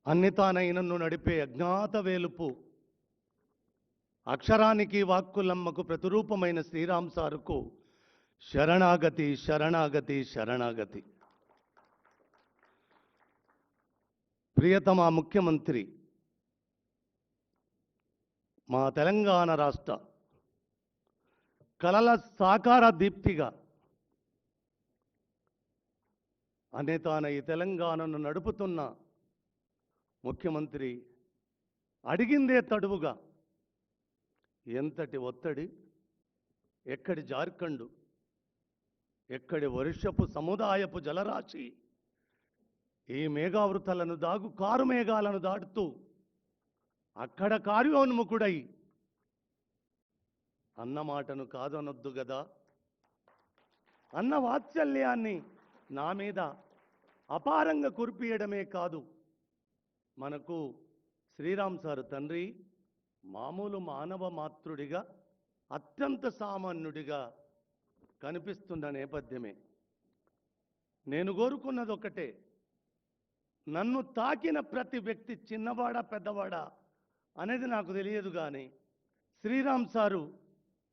అన్నితానైనను నడిపే అజ్ఞాత వేలుపు అక్షరానికి వాక్కులమ్మకు ప్రతిరూపమైన శ్రీరామ్ సారుకు శరణాగతి శరణాగతి శరణాగతి. ప్రియతమ ముఖ్యమంత్రి, మా తెలంగాణ రాష్ట్ర కలల సాకార దీప్తిగా అనేతాన ఈ తెలంగాణను నడుపుతున్న ముఖ్యమంత్రి అడిగిందే తడువుగా ఎంతటి ఒత్తిడి, ఎక్కడి జార్ఖండ్, ఎక్కడి వర్షపు సముదాయపు జలరాశి ఈ మేఘావృతలను కారు మేఘాలను దాటుతూ అక్కడ కార్యోన్ముఖుడై అన్న మాటను కాదనొద్దు గదా, అన్న వాత్సల్యాన్ని నా మీద అపారంగా కురిపియడమే కాదు, మనకు శ్రీరామ్ సారు తండ్రి మామూలు మానవ మాతృడిగా అత్యంత సామాన్యుడిగా కనిపిస్తున్న నేపథ్యమే. నేను కోరుకున్నది ఒకటే, నన్ను తాకిన ప్రతి వ్యక్తి చిన్నవాడా పెద్దవాడా అనేది నాకు తెలియదు, కానీ శ్రీరామ్ సారు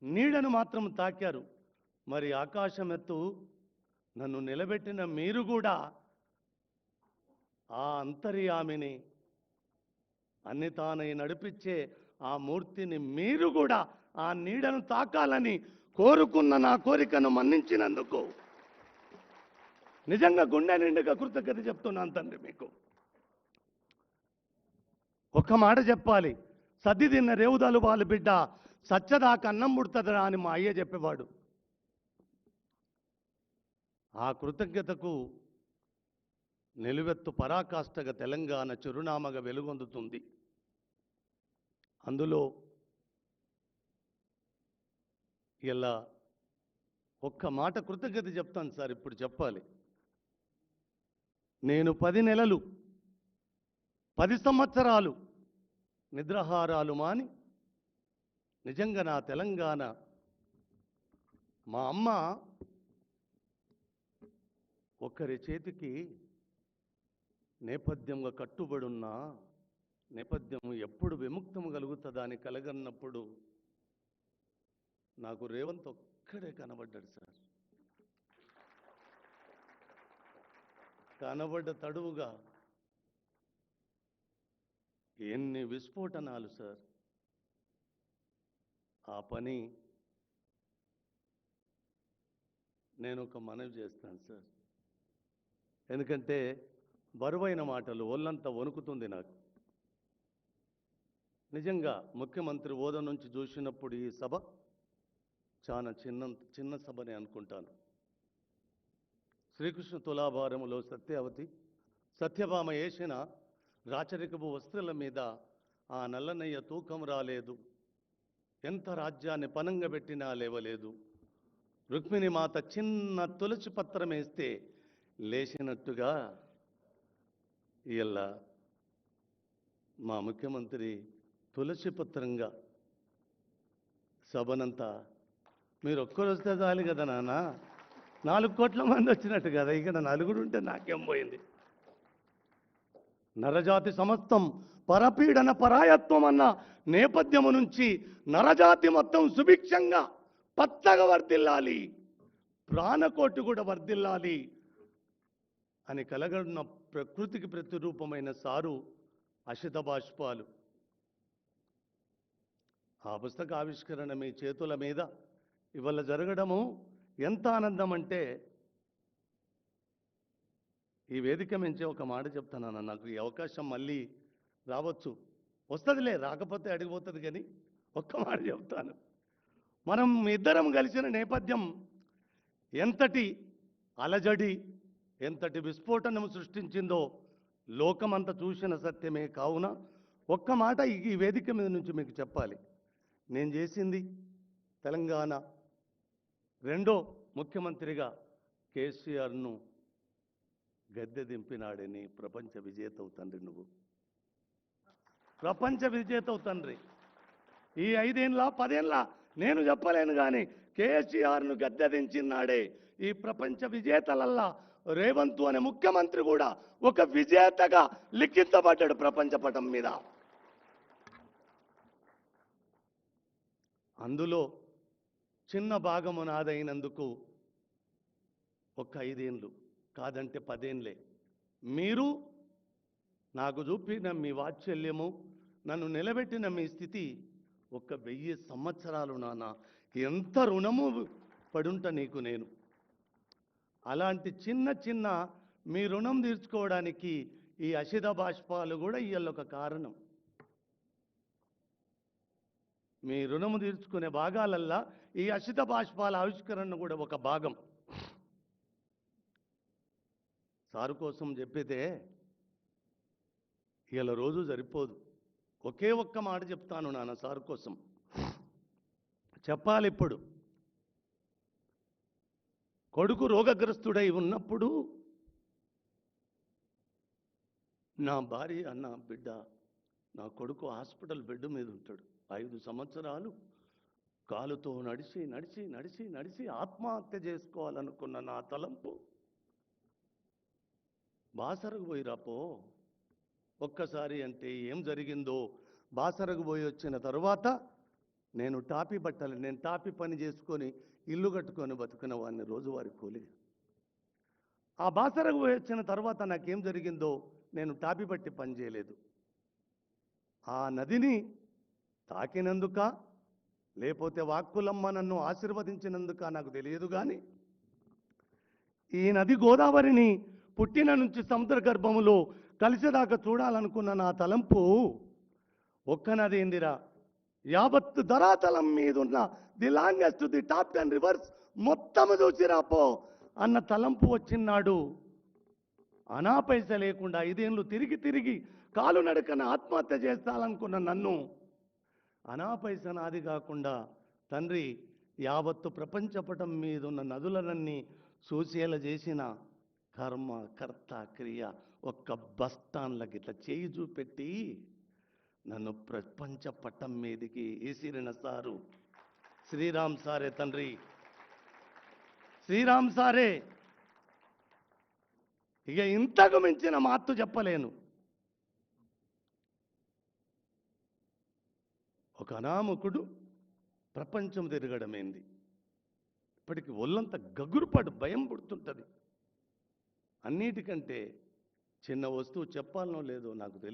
నీడను మాత్రం తాకారు. మరి ఆకాశం ఎత్తు నన్ను నిలబెట్టిన మీరు కూడా ఆ అంతర్యామిని, అన్ని తానై నడిపించే ఆ మూర్తిని మీరు కూడా ఆ నీడను తాకాలని కోరుకున్న నా కోరికను మన్నించినందుకు నిజంగా గుండె నిండుగా కృతజ్ఞత చెప్తున్నాను తండ్రి. మీకు ఒక్క మాట చెప్పాలి, సద్ది తిన్న రేవుదాలు వాళ్ళ బిడ్డ సచ్చదాకా అన్నం పుడుతుందా అని మా అయ్య చెప్పేవాడు. ఆ కృతజ్ఞతకు నిలువెత్తు పరాకాష్ఠగా తెలంగాణ చిరునామగా వెలుగొందుతుంది. అందులో ఇలా ఒక్క మాట కృతజ్ఞత చెప్తాను సార్, ఇప్పుడు చెప్పాలి. నేను 10 నెలలు 10 సంవత్సరాలు నిద్రాహారాలు మాని నిజంగా నా తెలంగాణ, మా అమ్మ ఒకరి చేతికి నేపథ్యంగా కట్టుబడున్న నేపథ్యం ఎప్పుడు విముక్తం కలుగుతుందా అని కలగన్నప్పుడు నాకు రేవంత్ ఒక్కడే కనబడ్డాడు సార్. కనబడ్డ తడువుగా ఎన్ని విస్ఫోటనాలు సార్. ఆ పని నేను ఒక మనవి చేస్తాను సార్, ఎందుకంటే బరువైన మాటలు, ఒళ్ళంతా వణుకుతుంది నాకు. నిజంగా ముఖ్యమంత్రి హోదా నుంచి చూసినప్పుడు ఈ సభ చాలా చిన్న సభని అనుకుంటాను. శ్రీకృష్ణ తులాభారములో సత్యభామ వేసిన రాచరికపు వస్త్రాల మీద ఆ నల్లనయ్య తూకం రాలేదు, ఎంత రాజ్యాన్ని పనంగా పెట్టినా లేవలేదు, రుక్మిణి మాత చిన్న తులసి పత్రం వేస్తే లేచినట్టుగా ఇలా మా ముఖ్యమంత్రి తులసి పత్రంగా సభనంతా మీరు ఒక్కరు వస్తే చాలు కదా నాన్న, 4 కోట్ల మంది వచ్చినట్టు కదా, ఇక్కడ నలుగురు ఉంటే నాకేం పోయింది. నరజాతి సమస్తం పరపీడన పరాయత్వం అన్న నేపథ్యము నుంచి నరజాతి మొత్తం సుభిక్షంగా పచ్చగా వర్ధిల్లాలి, ప్రాణకోటి కూడా వర్ధిల్లాలి అని కలగడున్న ప్రకృతికి ప్రతిరూపమైన సారు అశిత బాష్పాలు. ఆ పుస్తక ఆవిష్కరణ మీ చేతుల మీద ఇవాళ జరగడము ఎంత ఆనందం అంటే, ఈ వేదిక మించి ఒక మాట చెప్తానన్న, నాకు ఈ అవకాశం మళ్ళీ రావచ్చు, వస్తుందిలే, రాకపోతే అడిగిపోతుంది, కానీ ఒక్క మాట చెప్తాను. మనం ఇద్దరం కలిసిన నేపథ్యం ఎంతటి అలజడి, ఎంతటి విస్ఫోటనం సృష్టించిందో లోకమంతా చూసిన సత్యమే. కావున ఒక్క మాట ఈ వేదిక మీద నుంచి మీకు చెప్పాలి. నేను చేసింది తెలంగాణ రెండో ముఖ్యమంత్రిగా కేసీఆర్ను గద్దె దింపినాడని ప్రపంచ విజేతవు తండ్రి, నువ్వు ప్రపంచ విజేతవు తండ్రి. ఈ 5 ఏళ్ళ 10 ఏళ్ళ నేను చెప్పలేను, కానీ కేసీఆర్ను గద్దె దించినాడే ఈ ప్రపంచ విజేతలల్లా రేవంత్ అనే ముఖ్యమంత్రి కూడా ఒక విజేతగా లిఖించబడ్డాడు ప్రపంచ పటం మీద. అందులో చిన్న భాగము నాదైనందుకు ఒక 5 ఏళ్ళు కాదంటే 10 ఏళ్ళే. మీరు నాకు చూపిన మీ వాత్సల్యము, నన్ను నిలబెట్టిన మీ స్థితి ఒక 1000 సంవత్సరాలు నాన్న. ఎంత రుణము పడుంట నీకు నేను. అలాంటి చిన్న చిన్న మీ రుణం తీర్చుకోవడానికి ఈ అశిత బాష్పాలు కూడా ఇవాళ ఒక కారణం. మీ రుణము తీర్చుకునే భాగాలల్లా ఈ అశిత బాష్పాల ఆవిష్కరణ కూడా ఒక భాగం. సారు కోసం చెప్పితే ఇలా రోజు సరిపోదు. ఒకే ఒక్క మాట చెప్తాను నాన్న సారు కోసం. చెప్పాలి ఇప్పుడు. కొడుకు రోగగ్రస్తుడై ఉన్నప్పుడు నా భార్య నా బిడ్డ నా కొడుకు హాస్పిటల్ బెడ్ మీద ఉంటాడు. 5 సంవత్సరాలు కాలుతో నడిచి నడిచి నడిచి నడిచి ఆత్మహత్య చేసుకోవాలనుకున్న నా తలంపు బాసరకు పోయి రాపో ఒక్కసారి అంటే ఏం జరిగిందో. బాసరకు పోయి వచ్చిన తర్వాత నేను టాపీ పని చేసుకొని ఇల్లు కట్టుకొని బతుకున్న వాడిని, రోజువారి కూలి. ఆ బాసరకు పోయి వచ్చిన తర్వాత నాకేం జరిగిందో, నేను టాపీ పట్టి పని చేయలేదు. ఆ నదిని తాకినందుక లేకపోతే వాక్కులమ్మ నన్ను ఆశీర్వదించినందుక నాకు తెలియదు, కానీ ఈ నది గోదావరిని పుట్టిన నుంచి సముద్ర గర్భములో కలిసేదాకా చూడాలనుకున్న నా తలంపు ఒక్క నది ఏందిరా, యావత్తు ధరాతలం మీద ఉన్న the longest the top 10 reverse మొత్తం చూసిరాపో అన్న తలంపు వచ్చినాడు. అనా పైస లేకుండా 5 ఏళ్ళు తిరిగి తిరిగి కాలు నడకన ఆత్మహత్య చేస్తాలనుకున్న నన్ను అనా పైస నాది కాకుండా తండ్రి యావత్తు ప్రపంచపటం మీద ఉన్న నదులనన్నీ సూచేల చేసిన కర్మ కర్త క్రియ ఒక్క బస్టాండ్లకి ఇట్లా చేయి చూపెట్టి నన్ను ప్రపంచ పట్టం మీదికి ఈసిరిన సారు శ్రీరామ్ సారే. తండ్రి శ్రీరామ్ సారే. ఇక ఇంతకు మించిన మాత్తు చెప్పలేను. ఒక అనామకుడు ప్రపంచం తిరగడమేంది, ఇప్పటికి ఒళ్ళంతా గగురుపాటు భయం పుడుతుంటుంది. అన్నిటికంటే చిన్న వస్తువు చెప్పాలనో లేదో నాకు తెలియదు.